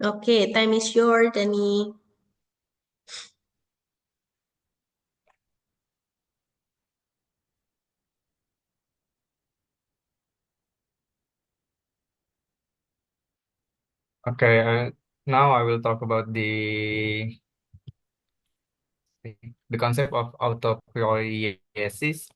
Okay, time is yours, Danny. Okay, now I will talk about the concept of autopoiesis.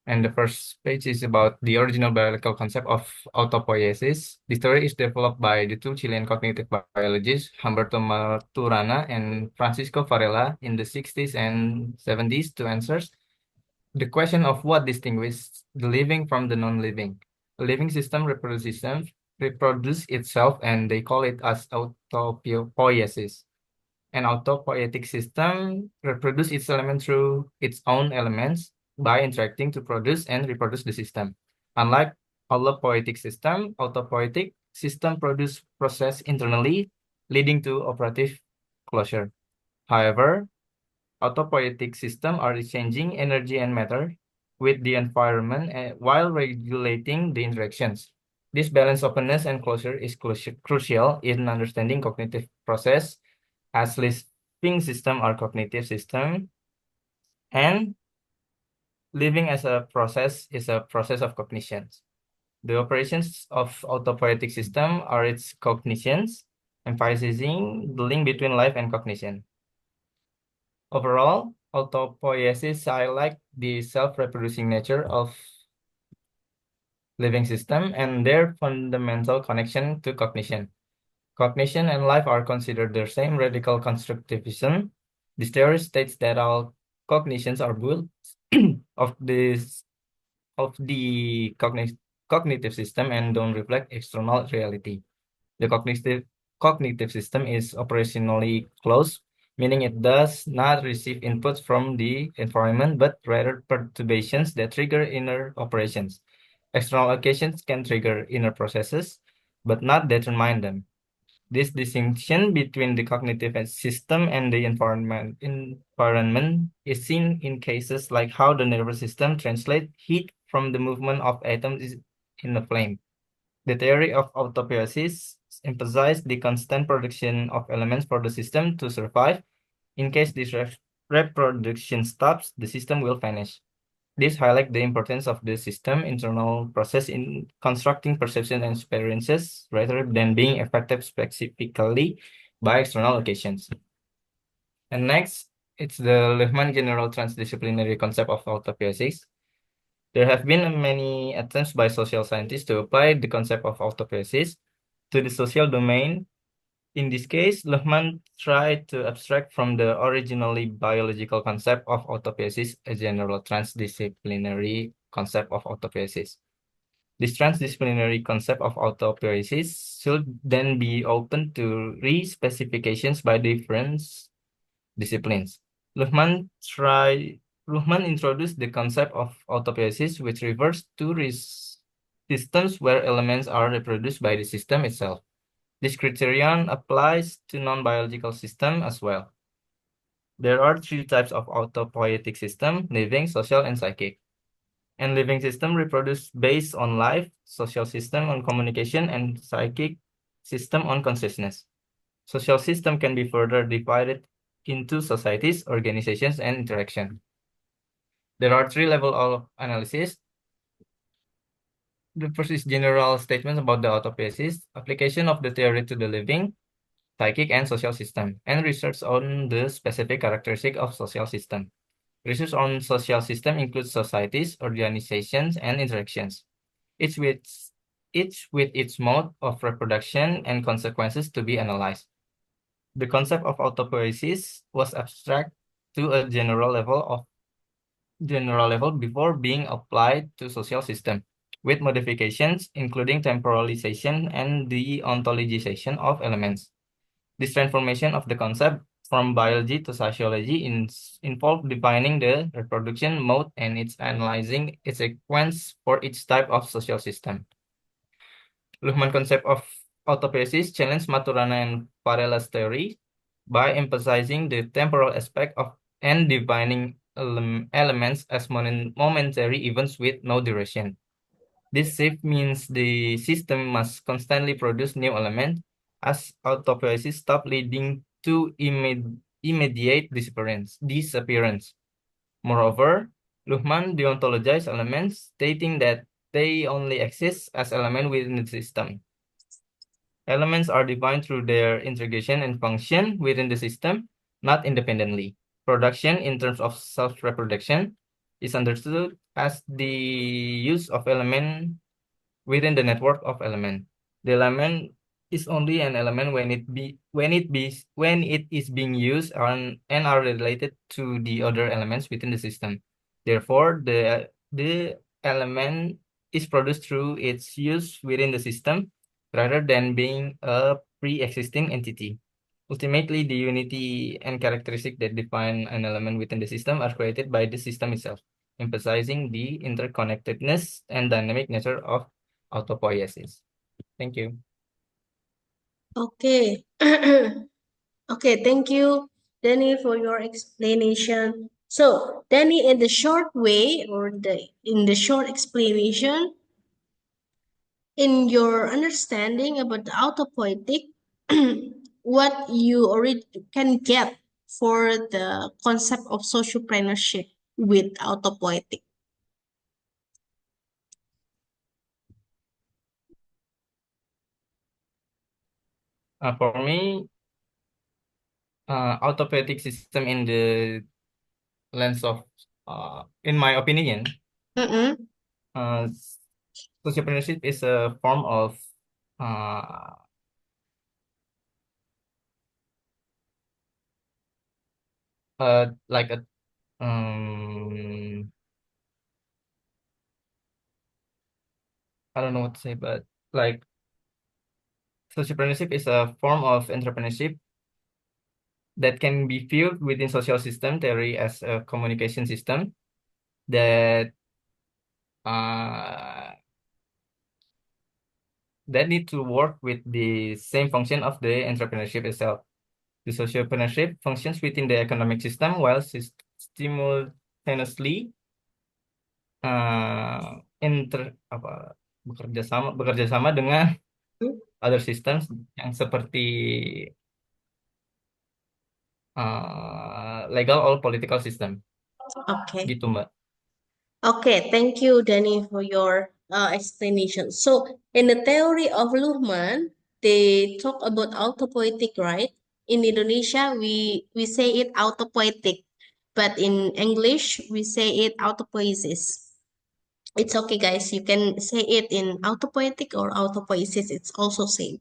And the first page is about the original biological concept of autopoiesis. The theory is developed by the two Chilean cognitive biologists, Humberto Maturana and Francisco Varela, in the 60s and 70s to answer the question of what distinguishes the living from the non-living. A living system reproduce itself, and they call it as autopoiesis. An autopoietic system reproduces its element through its own elements by interacting to produce and reproduce the system. Unlike autopoietic system produce process internally, leading to operative closure. However, autopoietic systems are exchanging energy and matter with the environment while regulating the interactions. This balance, openness, and closure is crucial in understanding cognitive process as living system or cognitive system, and living as a process is a process of cognition. The operations of autopoietic system are its cognitions, emphasizing the link between life and cognition. Overall, autopoiesis highlight the self-reproducing nature of living system and their fundamental connection to cognition. Cognition and life are considered the same radical constructivism. This theory states that all cognitions are built of this of the cognitive system and don't reflect external reality. The cognitive system is operationally closed, meaning it does not receive inputs from the environment, but rather perturbations that trigger inner operations. External occasions can trigger inner processes, but not determine them. This distinction between the cognitive system and the environment is seen in cases like how the nervous system translates heat from the movement of atoms in a flame. The theory of autopoiesis emphasizes the constant production of elements for the system to survive. In case this reproduction stops, the system will vanish. This highlights the importance of the system internal process in constructing perception and experiences rather than being affected specifically by external occasions. And next, it's the Lehman general transdisciplinary concept of autopoiesis. There have been many attempts by social scientists to apply the concept of autopoiesis to the social domain. In this case, Lehman tried to abstract from the originally biological concept of autopoiesis a general transdisciplinary concept of autopoiesis. This transdisciplinary concept of autopoiesis should then be open to re-specifications by different disciplines. Luhmann tried Luhmann introduced the concept of autopoiesis, which refers to systems where elements are reproduced by the system itself. This criterion applies to non-biological systems as well. There are three types of autopoietic system: living, social, and psychic. And living system reproduce based on life, social system on communication, and psychic system on consciousness. Social system can be further divided into societies, organizations, and interaction. There are three levels of analysis. The first is general statements about the autopoiesis, application of the theory to the living, psychic, and social system, and research on the specific characteristic of social system. Research on social system includes societies, organizations, and interactions, each with each with its mode of reproduction and consequences to be analyzed. The concept of autopoiesis was abstract to a general level before being applied to social system, with modifications including temporalization and the ontologization of elements. This transformation of the concept from biology to sociology involved defining the reproduction mode and its analyzing its sequence for each type of social system. Luhmann concept of autopoiesis challenged Maturana and Varela's theory by emphasizing the temporal aspect of and defining elements as momentary events with no duration. This shift means the system must constantly produce new elements as autopoiesis stop leading to immediate disappearance. Moreover, Luhmann deontologized elements, stating that they only exist as elements within the system. Elements are defined through their integration and function within the system, not independently. Production, in terms of self-reproduction, is understood as the use of element within the network of element. The element is only an element when it is being used and are related to the other elements within the system. Therefore, the element is produced through its use within the system rather than being a pre-existing entity. Ultimately, the unity and characteristic that define an element within the system are created by the system itself, emphasizing the interconnectedness and dynamic nature of autopoiesis. Thank you. Okay. Okay, thank you, Danny, for your explanation. So, Danny, in the short way or in the short explanation, in your understanding about the autopoietic, what you already can get for the concept of sociopreneurship with autopoietic. For me, autopoietic system in the lens of, in my opinion, Mm-mm. uh, sociopreneurship is a form of uh, like a I don't know what to say, but like sociopreneurship is a form of entrepreneurship that can be viewed within social system theory as a communication system that uh, that need to work with the same function of the entrepreneurship itself. The sociopreneurship functions within the economic system while simultaneously uh, bekerja sama dengan other systems yang seperti legal or political system. Okay. Gitu, Mbak. Okay, thank you, Danny, for your explanation. So, in the theory of Luhmann, they talk about autopoietic, right? In Indonesia, we say it autopoietic, but in English, we say it autopoiesis. It's okay, guys. You can say it in autopoietic or autopoiesis. It's also same.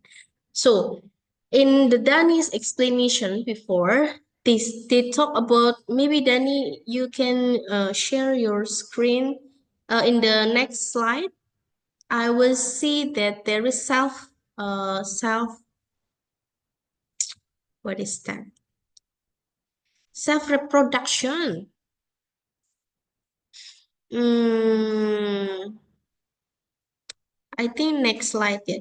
So, in the Danny's explanation before, they talk about maybe Danny, you can share your screen. In the next slide, I will see that there is what is that? Self reproduction. Mm, I think next slide, yeah.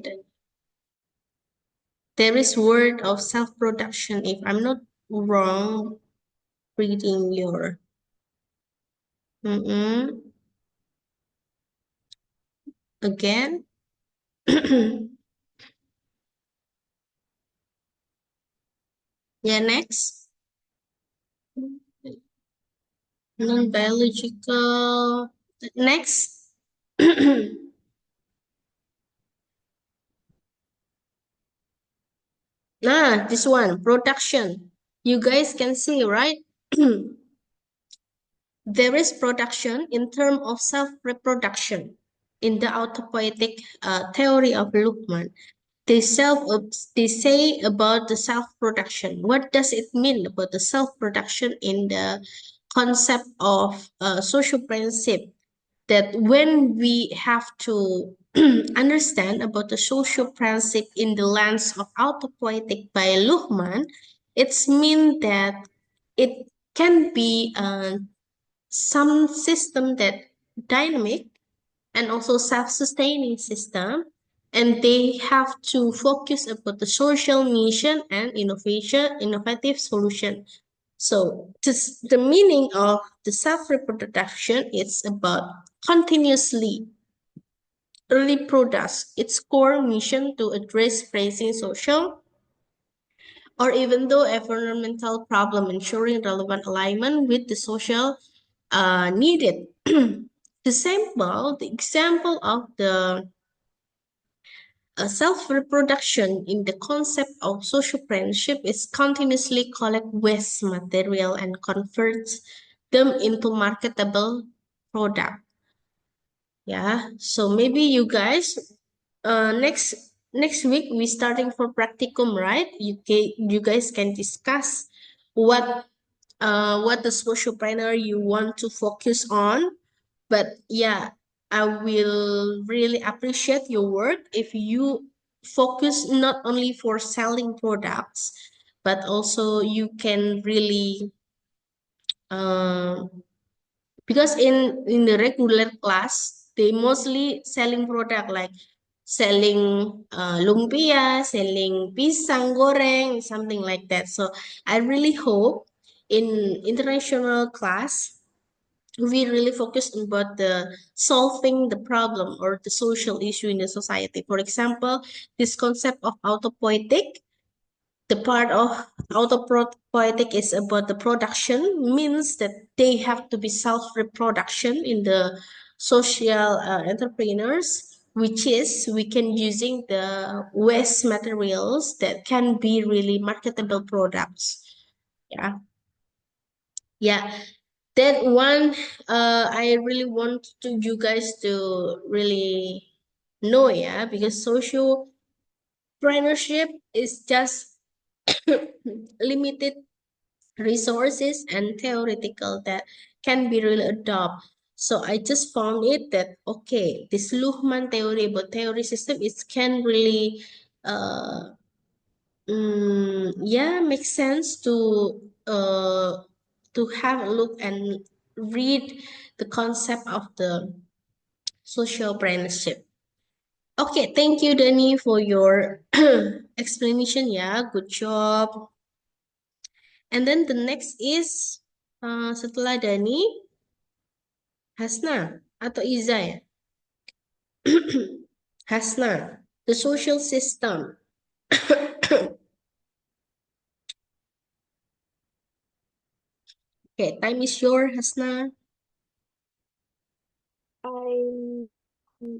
There is word of self production. If I'm not wrong, reading your. Mm-mm. Again. Yeah, next. Non-biological. Next. This one, production. You guys can see, right? There is production in terms of self-reproduction in the autopoietic theory of Luhmann. They self they say about the self-production. What does it mean about the self-production in the concept of social principle? That when we have to understand about the social principle in the lens of autopoietic by Luhmann, it's mean that it can be some system that dynamic and also self-sustaining system, and they have to focus about the social mission and innovative solution. So this, the meaning of the self-reproduction is about continuously really products its core mission to address pressing social or even though environmental problem, ensuring relevant alignment with the social needed. The example of the self-reproduction in the concept of sociopreneurship is continuously collect waste material and converts them into marketable product. Yeah, so maybe you guys, next week we starting for practicum, right? You guys can discuss what the sociopreneur you want to focus on. But yeah, I will really appreciate your work if you focus not only for selling products, but also you can really um because in the regular class they mostly selling product like selling lumpia, selling pisang goreng, something like that. So I really hope in international class we really focus about the solving the problem or the social issue in the society. For example, this concept of autopoietic, the part of autopoietic is about the production, means that they have to be self-reproduction in the social entrepreneurs, which is we can using the waste materials that can be really marketable products. Yeah, yeah. That one, I really want to you guys to really know, yeah, because social entrepreneurship is just limited resources and theoretical that can be really adopt. So I just found it that okay, this Luhmann theory about theory system it can really yeah make sense to have a look and read the concept of the social apprenticeship. Okay, thank you, Danny, for your explanation. Yeah, good job. And then the next is setelah Dani, Hasna atau Iza ya? Hasna, the social system. Okay, time is yours, Hasna. I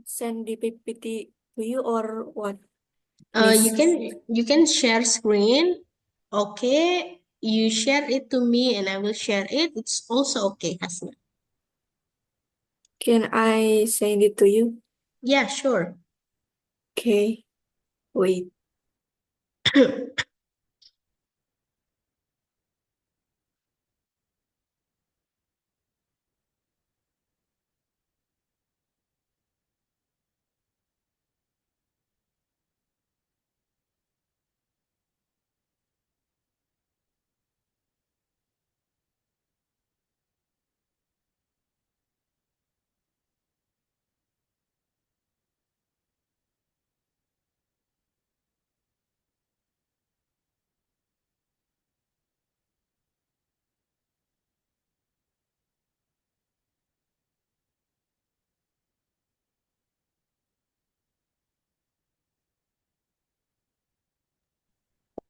send the PPT to you or what? You can share screen. Okay, you share it to me and I will share it. It's also okay, Hasna. Can I send it to you? Yeah, sure. Okay. Wait.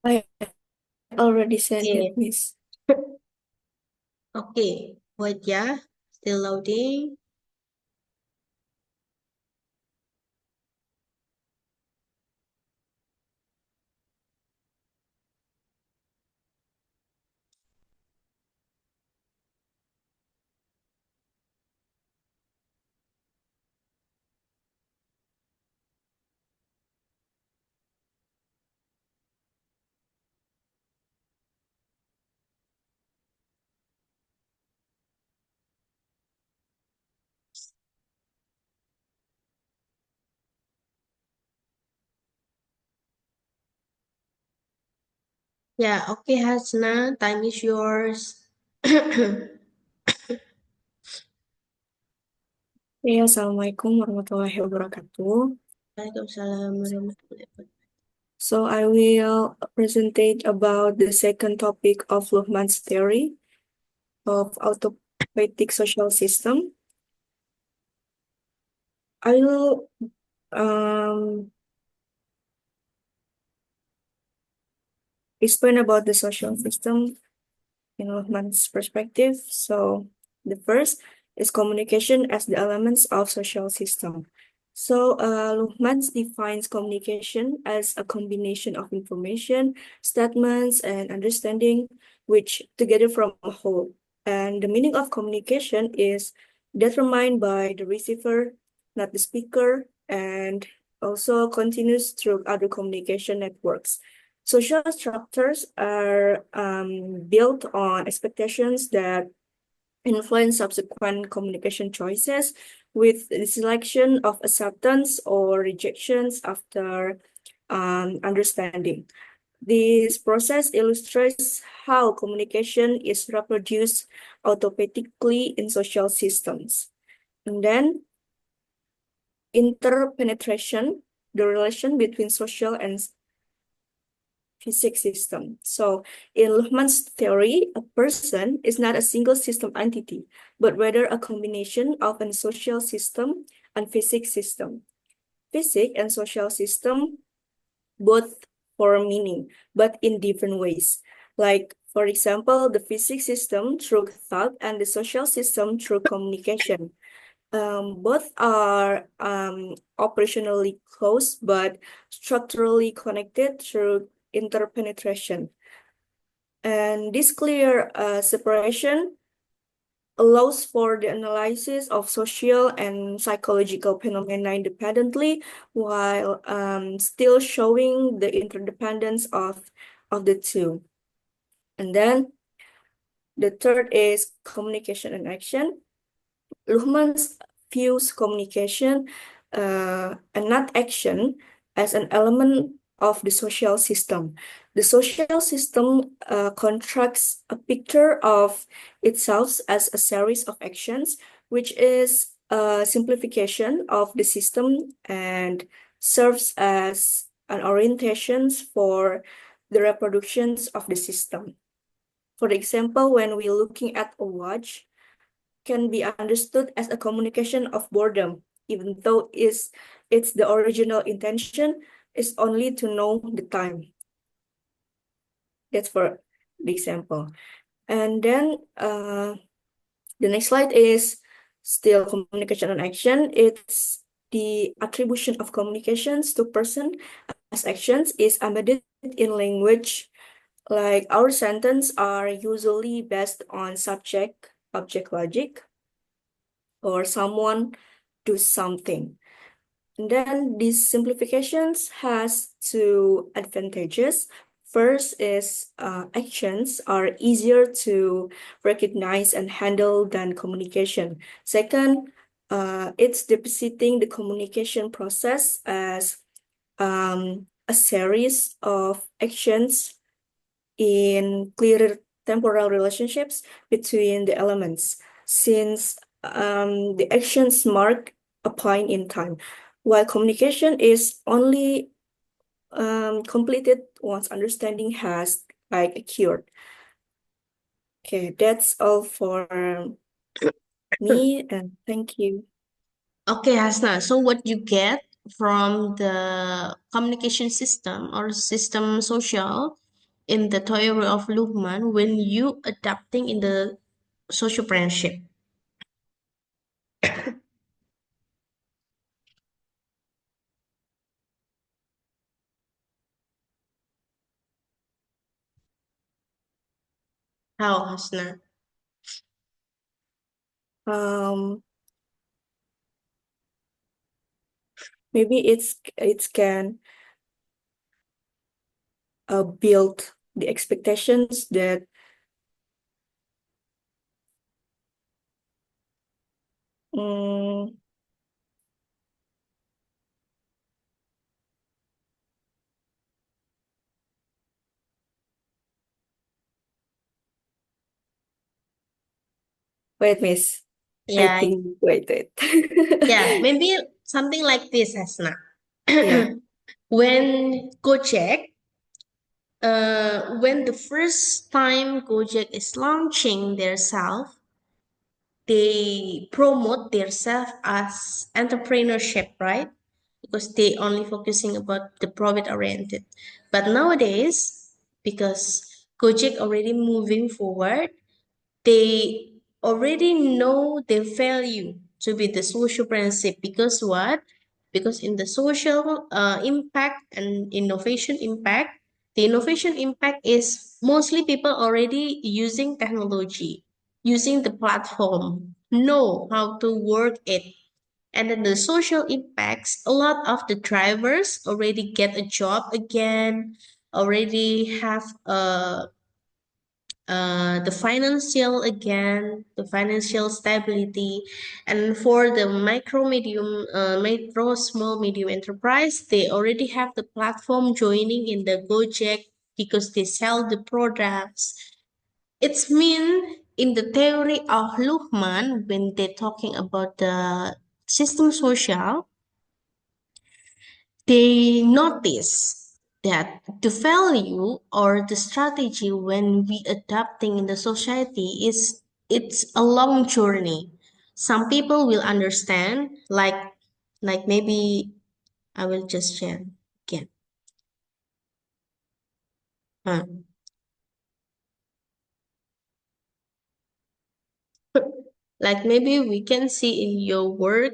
I already sent Okay. it, Miss. Okay, wait, yeah, still loading. Yeah, okay, Hasna, time is yours. Ya, Assalamualaikum warahmatullahi wabarakatuh. Waalaikumsalam warahmatullahi wabarakatuh. So I will present about the second topic of Luhmann's theory of autopoietic social system. I will Explain about the social system in Luhmann's perspective. So the first is communication as the elements of social system. So Luhmann defines communication as a combination of information, statements, and understanding, which together form a whole. And the meaning of communication is determined by the receiver, not the speaker, and also continues through other communication networks. Social structures are built on expectations that influence subsequent communication choices with the selection of acceptance or rejections after understanding. This process illustrates how communication is reproduced automatically in social systems. And then interpenetration, the relation between social and physics system. So in Luhmann's theory, a person is not a single system entity, but rather a combination of a social system and physics system. Physics and social system both form meaning, but in different ways. Like, for example, the physics system through thought and the social system through communication. Both are operationally close but structurally connected through interpenetration. And this clear separation allows for the analysis of social and psychological phenomena independently while still showing the interdependence of the two. And then the third is communication and action. Luhmann's views communication and not action as an element of the social system. The social system constructs a picture of itself as a series of actions, which is a simplification of the system and serves as an orientation for the reproductions of the system. For example, when we're looking at a watch, can be understood as a communication of boredom, even though it's the original intention is only to know the time. That's for the example. And then the next slide is still communication and action. It's the attribution of communications to person as actions is embedded in language. Like our sentences are usually based on subject-object logic, or someone do something. And then these simplifications has two advantages. First is actions are easier to recognize and handle than communication. Second, it's depicting the communication process as a series of actions in clear temporal relationships between the elements, since the actions mark a point in time, while communication is only completed once understanding has occurred. Okay, that's all for me, and thank you. Okay, Hasna. So what you get from the communication system or system social in the theory of Luhmann when you adapting in the social friendship? How, Hasna? Um, Maybe it can build the expectations that um, wait, miss. I Yeah, think wait. yeah, maybe something like this, Hasna. Yeah. When Gojek, when the first time Gojek is launching their self, they promote their self as entrepreneurship, right? because they only focusing about the profit oriented. But nowadays, because Gojek already moving forward, they already know the value to be the social principle. Because what? Because in the social impact and innovation impact, the innovation impact is mostly people already using technology, using the platform, know how to work it. And then the social impacts, a lot of the drivers already get a job again, already have the financial again, the financial stability. And for the micro small medium enterprise, they already have the platform joining in the Gojek because they sell the products. It's mean in the theory of Luhmann, when they're talking about the system social, they notice that the value or the strategy when we adapting in the society is it's a long journey. Some people will understand, like maybe I will just share again. Uh, like maybe we can see in your work,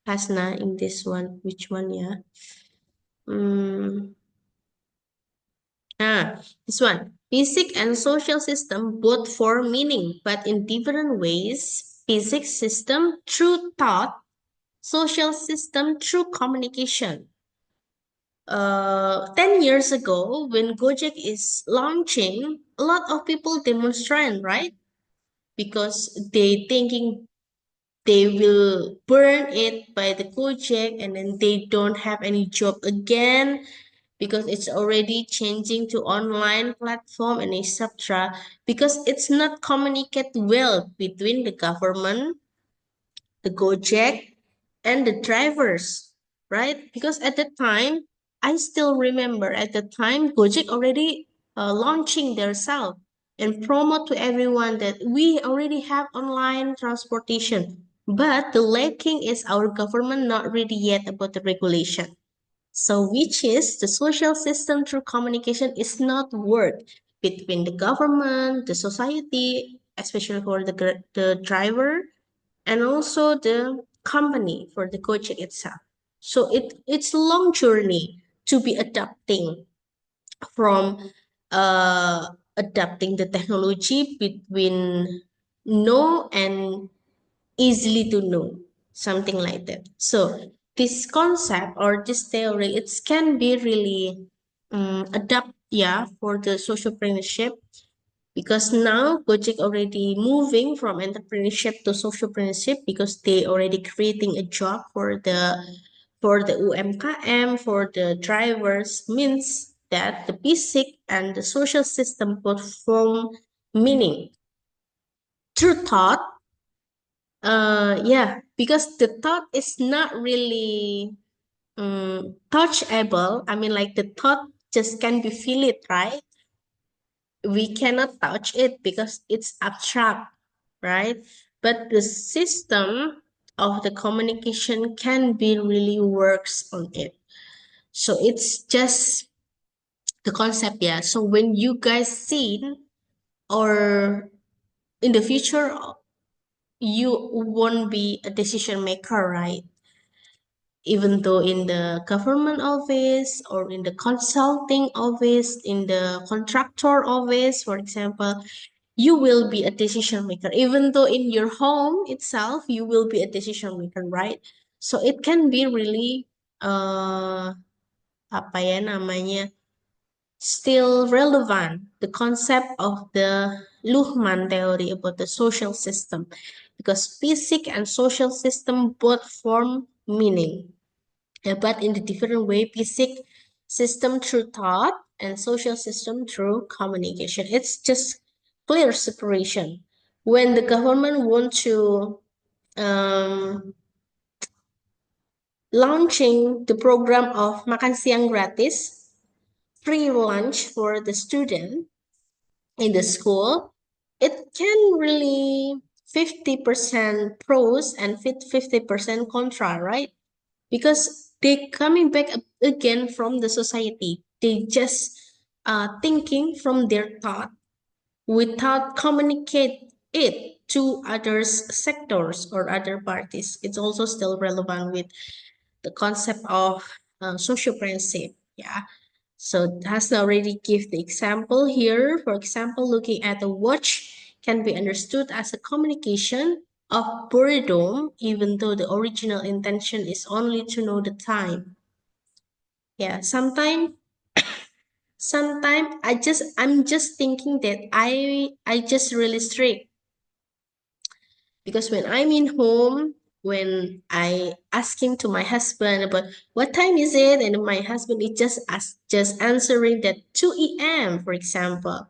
Hasna, in this one, which one, yeah? Mm, this one. Physics and social system both form meaning, but in different ways. Physics system through thought, social system through communication. 10 years ago, when Gojek is launching, a lot of people demonstrate, right? Because they thinking they will burn it by the Gojek and then they don't have any job again because it's already changing to online platform and etc. Because it's not communicate well between the government, the Gojek, and the drivers, right? Because at the time, I still remember at the time Gojek already launching their self and promote to everyone that we already have online transportation. But the lacking is our government not ready yet about the regulation. So, which is the social system through communication is not work between the government, the society, especially for the driver, and also the company for the coaching itself. So it's a long journey to be adapting from adapting the technology between no and easily to know, something like that. So this concept or this theory, it can be really adapt, yeah, for the socialpreneurship, because now Gojek already moving from entrepreneurship to socialpreneurship because they already creating a job for the UMKM, for the drivers, means that the basic and the social system both form meaning through thought. Yeah, because the thought is not really touchable. I mean, like the thought just can be feel it, right? We cannot touch it because it's abstract, right? But the system of the communication can be really works on it. So it's just the concept, yeah. So when you guys see or in the future, you won't be a decision maker, right? Even though in the government office or in the consulting office, in the contractor office, for example, you will be a decision maker. Even though in your home itself, you will be a decision maker, right? So it can be really, apa ya namanya, still relevant, the concept of the Luhmann theory about the social system, because physics and social system both form meaning. But in the different way, basic system through thought and social system through communication. It's just clear separation. When the government want to um, launching the program of makan siang gratis, free lunch for the student in the school, it can really 50% pros and 50% contra, right? Because they coming back again from the society. They just thinking from their thought without communicate it to other sectors or other parties. It's also still relevant with the concept of social friendship. Yeah. So Hasna already give the example here. For example, looking at a watch can be understood as a communication of boredom, even though the original intention is only to know the time. Yeah, sometimes I'm just thinking that I just really strict because when I'm in home, when I asking to my husband about what time is it, and my husband is just answering that 2 a.m. for example.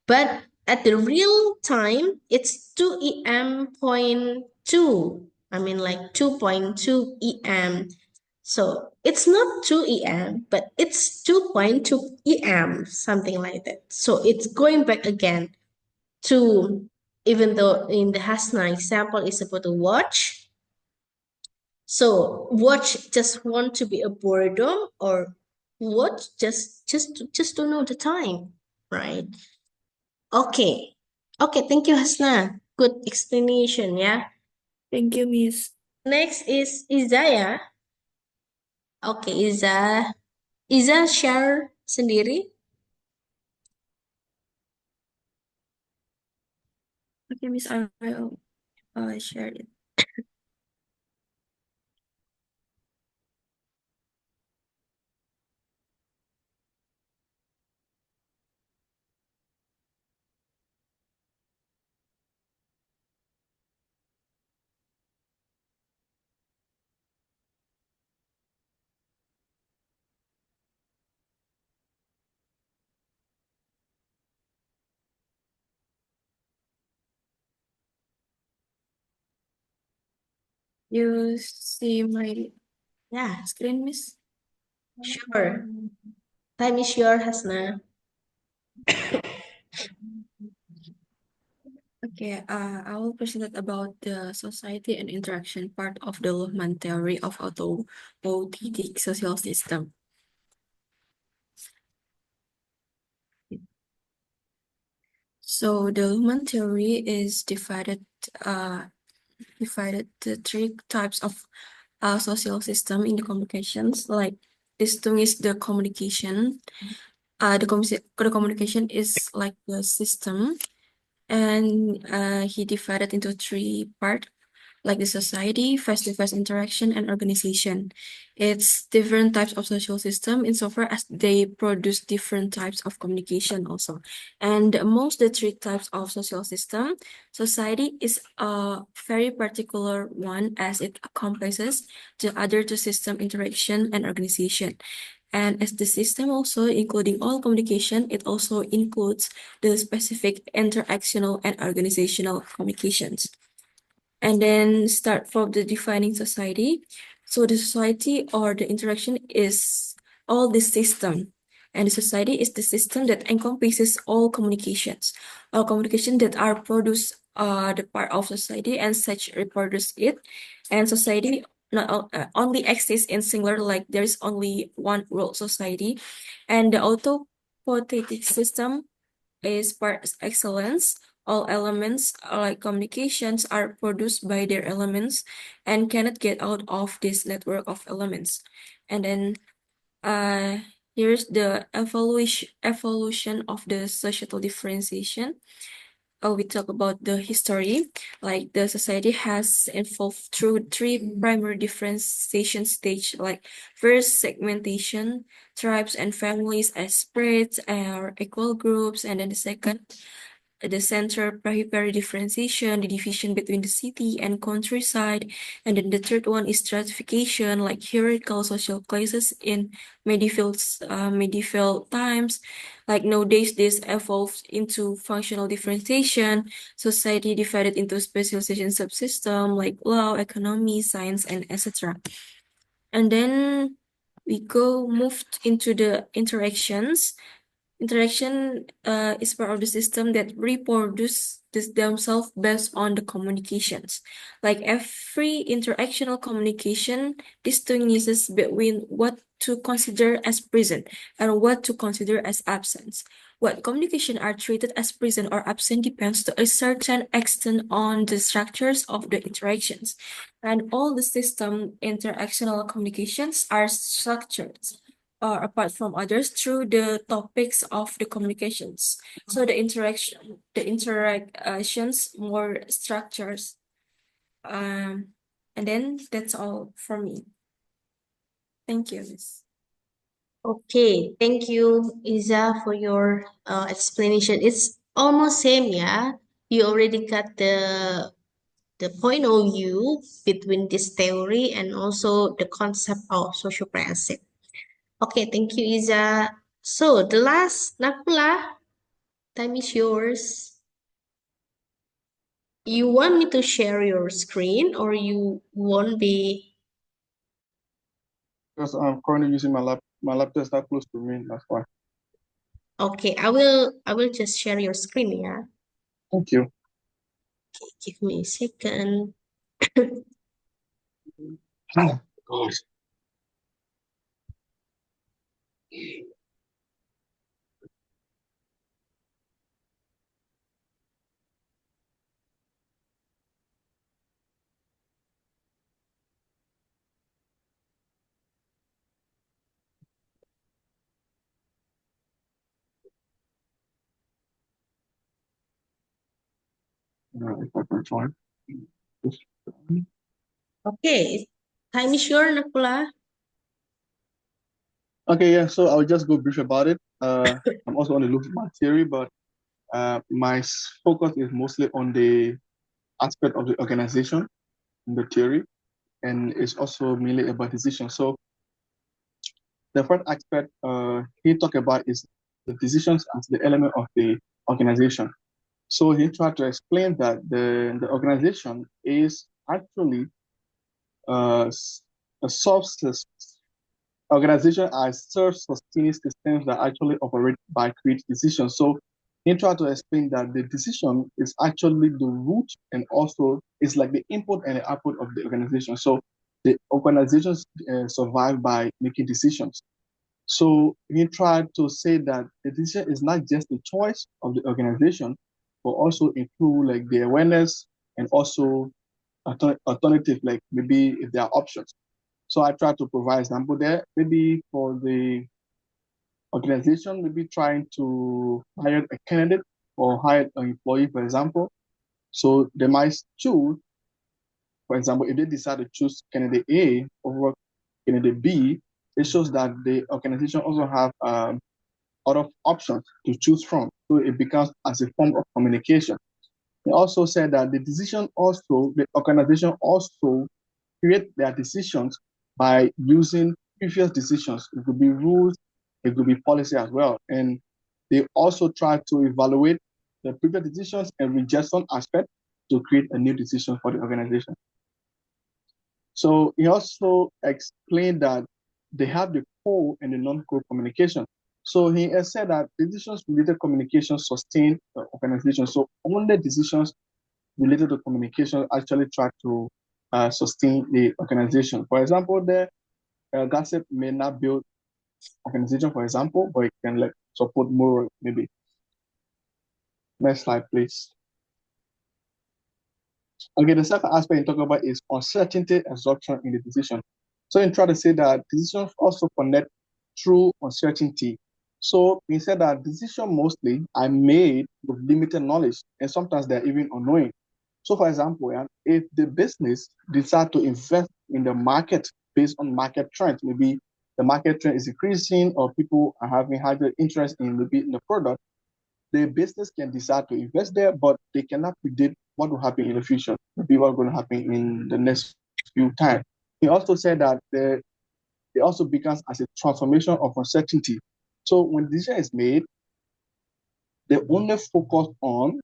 But at the real time, it's 2 a.m. point two. I mean like 2.2 em. So it's not 2 em, but it's 2.2 em, something like that. So it's going back again to, even though in the Hasna example it's about a watch. So watch just want to be a boredom, or watch just to know the time, right? Okay. Okay, thank you, Hasna. Good explanation, yeah. Thank you, Miss. Next is Izaya. Okay, Iza share sendiri. Okay, Miss, I will share it. You see my Yeah, screen, Miss? sure. Time is yours, Hasna. Okay, I will present about the society and interaction part of the Luhmann theory of autopoietic social system. So the Luhmann theory is divided to three types of social system in the communications. Like this thing is the communication. The communication is like the system, and he divided into three parts, like the society, face-to-face interaction, and organization. It's different types of social system insofar as they produce different types of communication also. And amongst the three types of social system, society is a very particular one as it encompasses the other two system interaction and organization. And as the system also including all communication, it also includes the specific interactional and organizational communications. And then start from the defining society. So the society or the interaction is all the system. And the society is the system that encompasses all communications that are produced the part of society and such reproduce it. And society not only exists in singular, like there is only one world society. And the autopoietic system is par excellence. All elements, like communications, are produced by their elements and cannot get out of this network of elements. And then here's the evolution of the societal differentiation. We talk about the history, like the society has evolved through three primary differentiation stage, like first segmentation, tribes and families as spreads or equal groups, and then the second, the center periphery differentiation, the division between the city and countryside, and then the third one is stratification, like hierarchical social classes in medieval times. Like nowadays, this evolved into functional differentiation, society divided into specialization subsystem like law, economy, science, and etc. And then we moved into the interactions. Interaction is part of the system that reproduce themselves based on the communications. Like every interactional communication distinguishes between what to consider as present and what to consider as absence. What communication are treated as present or absent depends to a certain extent on the structures of the interactions. And all the system interactional communications are structured or apart from others through the topics of the communications. So the interactions more structures. And then that's all from me. Thank you, Miss. Okay, thank you, Isa, for your explanation. It's almost same, yeah. You already got the point of view between this theory and also the concept of social principle. Okay, thank you, Isa. So the last, Nakula, time is yours. You want me to share your screen or you won't be? Because I'm currently using my laptop is not close to me, that's why. Okay, I will just share your screen, yeah. Thank you. Give me a second. Oh, gosh. If I can join. Okay, time is yours, Nakula. Okay, yeah, so I'll just go brief about it. I'm also going to look at my theory, but my focus is mostly on the aspect of the organization in the theory, and it's also mainly about decisions. So the first aspect he talked about is the decisions as the element of the organization. So he tried to explain that the organization is actually a source organization as self-sustaining systems that actually operate by create decisions. So he tried to explain that the decision is actually the root and also it's like the input and the output of the organization. So the organizations survive by making decisions. So he tried to say that the decision is not just the choice of the organization, but also include like the awareness and also alternative, like maybe if there are options. So I try to provide example there. Maybe for the organization, maybe trying to hire a candidate or hire an employee, for example. So they might choose, for example, if they decide to choose candidate A over candidate B, it shows that the organization also have other options to choose from. So it becomes as a form of communication. He also said that the organization also create their decisions by using previous decisions. It could be rules, it could be policy as well. And they also try to evaluate the previous decisions and reject some aspect to create a new decision for the organization. So he also explained that they have the core and the non-core communication. So he has said that decisions-related communication sustain the organization. So only decisions related to communication actually try to sustain the organization. For example, the gossip may not build organization, for example, but it can like support more maybe. Next slide, please. Okay, the second aspect you talk about is uncertainty absorption in the decision. So you try to say that decisions also connect through uncertainty. So he said that decisions mostly are made with limited knowledge, and sometimes they're even unknowing. So for example, yeah, if the business decide to invest in the market based on market trends, maybe the market trend is increasing or people are having higher interest in maybe in the product, the business can decide to invest there, but they cannot predict what will happen in the future, maybe what's going to happen in the next few times. He also said that it also becomes as a transformation of uncertainty. So when decision is made, they only focus on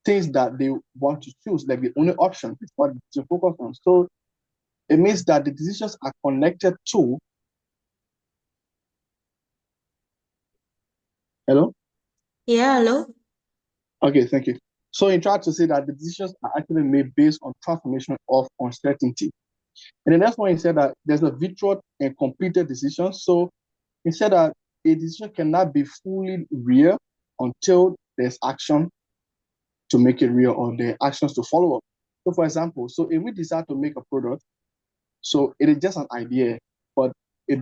things that they want to choose, like the only option is what to focus on. So it means that the decisions are connected to Hello? Yeah, hello. Okay, thank you. So in trying to say that the decisions are actually made based on transformation of uncertainty. And the next one, he said that there's a virtual and completed decision. So he said that a decision cannot be fully real until there's action to make it real or the actions to follow up. So for example, so if we decide to make a product, so it is just an idea, but the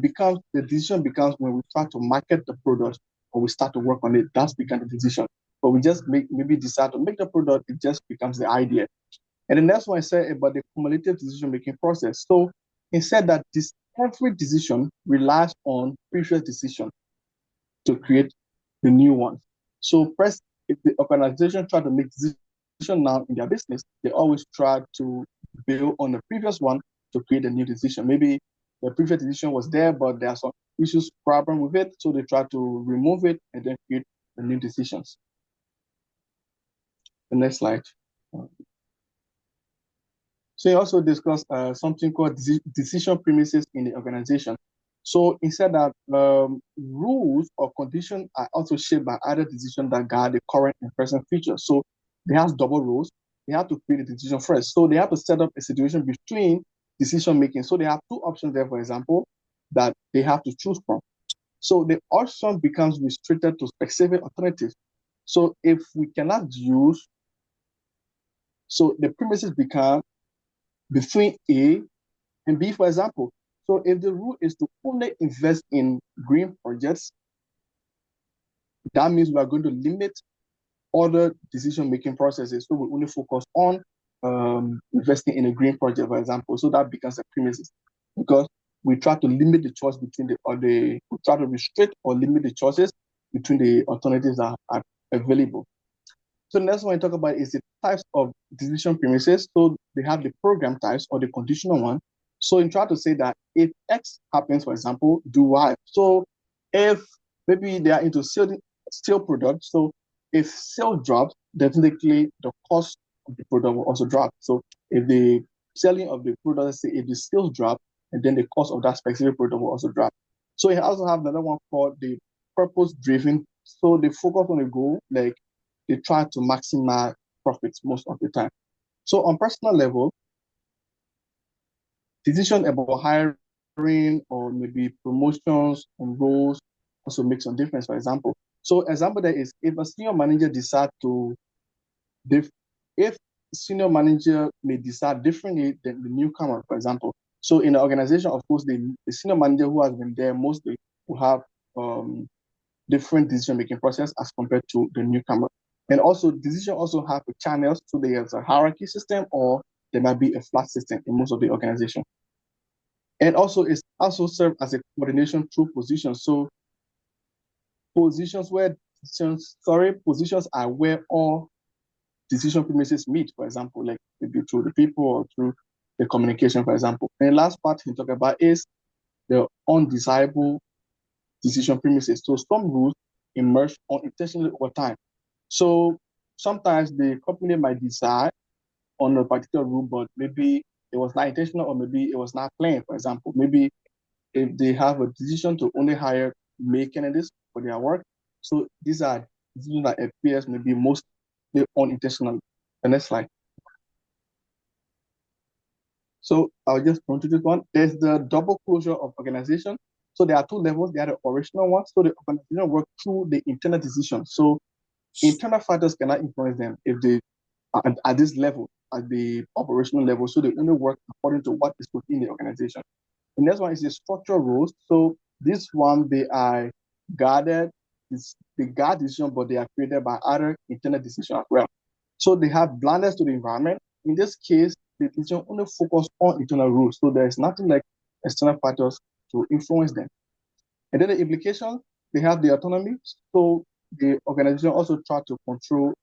decision becomes when we start to market the product or we start to work on it, that's become the decision. But we just maybe decide to make the product, it just becomes the idea. And the next one I said about the cumulative decision-making process. So he said that every decision relies on previous decision to create the new one. So if the organization try to make decision now in their business, they always try to build on the previous one to create a new decision. Maybe the previous decision was there, but there are some issues, problem with it, so they try to remove it and then create the new decisions. The next slide. So he also discussed something called decision premises in the organization. So he said that rules or conditions are also shaped by other decisions that guide the current and present future. So they have double rules. They have to create a decision first. So they have to set up a situation between decision making. So they have two options there, for example, that they have to choose from. So the option becomes restricted to specific alternatives. So if we cannot use, so the premises become between A and B, for example. So if the rule is to only invest in green projects, that means we are going to limit other decision-making processes. So we only focus on investing in a green project, for example. So that becomes a premises because we try to limit the choice between we try to restrict or limit the choices between the alternatives that are available. So the next one I talk about is the types of decision premises. So they have the program types or the conditional one. So in trying to say that if X happens, for example, do Y. So if maybe they are into steel products, so if sale drops, definitely the cost of the product will also drop. So if the selling of the product, let's say if the sales drop, and then the cost of that specific product will also drop. So you also have another one called the purpose driven. So they focus on a goal, like they try to maximize profits most of the time. So on personal level, decision about hiring or maybe promotions and roles also make some difference, for example. So example there is if a senior manager decide to, if senior manager may decide differently than the newcomer, for example. So in the organization, of course, the senior manager who has been there mostly will have different decision-making process as compared to the newcomer. And also, decision also have channels, so there's a hierarchy system or there might be a flat system in most of the organization. And also, it's also serve as a coordination through positions. So positions are where all decision premises meet, for example, like maybe through the people or through the communication, for example. And the last part he talk about is the undesirable decision premises. So some rules emerge unintentionally over time. So sometimes the company might decide on a particular rule, but maybe it was not intentional or maybe it was not planned. For example, maybe if they have a decision to only hire male candidates for their work, so these are decisions that appears maybe mostly unintentional. The next slide. So I'll just go to this one. There's the double closure of organization. So there are two levels. There are the original ones. So the organization works through the internal decision. So internal factors cannot influence them if they are at this level, at the operational level. So they only work according to what is within the organization. The next one is the structural rules. So this one, they are guarded, they guard decision, but they are created by other internal decision as well. So they have blindness to the environment. In this case, the decision only focus on internal rules. So there is nothing like external factors to influence them. And then the implication, they have the autonomy. So the organization also try to control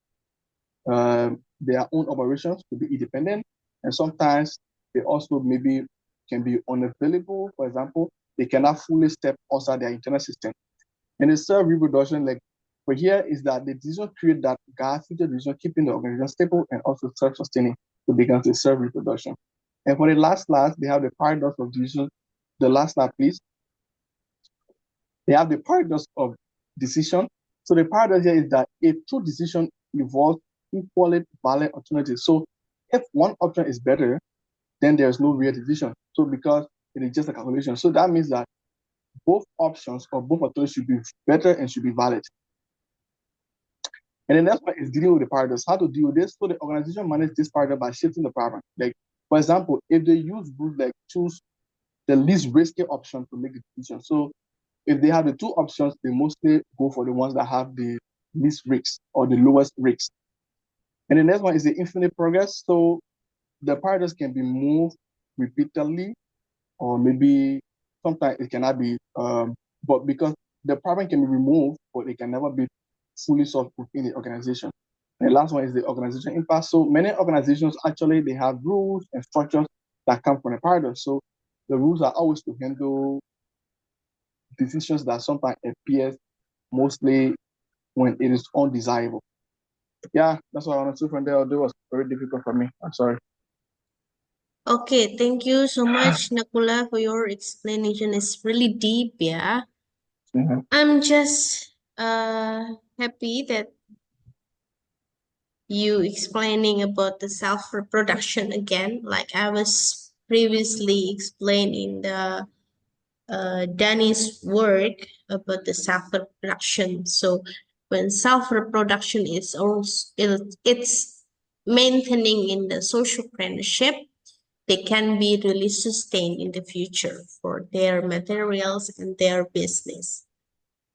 their own operations to be independent. And sometimes they also maybe can be unavailable. For example, they cannot fully step outside their internal system. And the self-reproduction, like for here, is that the decision create that guide future decision, keeping the organization stable and also self-sustaining to begin to self-reproduction. And for the last slide, they have the paradox of decision. The last slide, please. They have the paradox of decision. So the paradox here is that a true decision involves equally valid alternatives. So if one option is better, then there's no real decision. So because it is just a calculation. So that means that both options or both alternatives should be better and should be valid. And then that's why it's dealing with the paradox. How to deal with this? So the organization manages this paradox by shifting the paradigm. Like, for example, if they use rules like choose the least risky option to make the decision. So if they have the two options, they mostly go for the ones that have the least risk or the lowest risk. And the next one is the infinite progress. So the paradox can be moved repeatedly, or maybe sometimes it cannot be, but because the problem can be removed, but it can never be fully solved within the organization. And the last one is the organization impact. So many organizations actually, they have rules and structures that come from the paradox. So the rules are always to handle decisions that sometimes appear mostly when it is undesirable. Yeah, that's what I want to say from there. Although it was very difficult for me. I'm sorry. Okay, thank you so much, Nakula, for your explanation. It's really deep, yeah. Mhm. I'm just happy that you explaining about the self-reproduction again, like I was previously explaining the Danny's work about the self-reproduction. So when self-reproduction is also it's maintaining in the social partnership, they can be really sustained in the future for their materials and their business.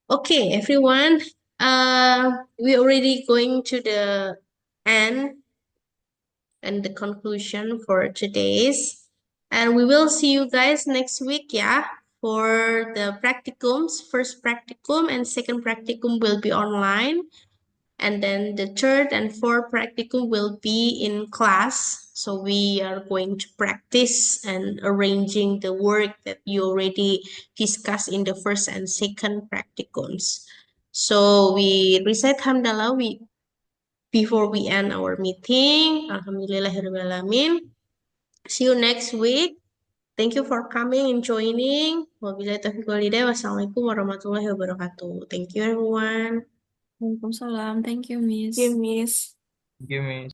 Okay, everyone. We're already going to the end and the conclusion for today's. And we will see you guys next week, yeah, for the practicums. First practicum and second practicum will be online. And then the third and fourth practicum will be in class. So we are going to practice and arranging the work that you already discussed in the first and second practicums. So we recite hamdalah before we end our meeting. Alhamdulillahirrahmanirrahim. See you next week. Thank you for coming and joining. Wabillahi taufiq wal hidayah. Wassalamualaikum warahmatullahi wabarakatuh. Thank you, everyone. Waalaikumsalam. Thank you, Miss. Give me. Give me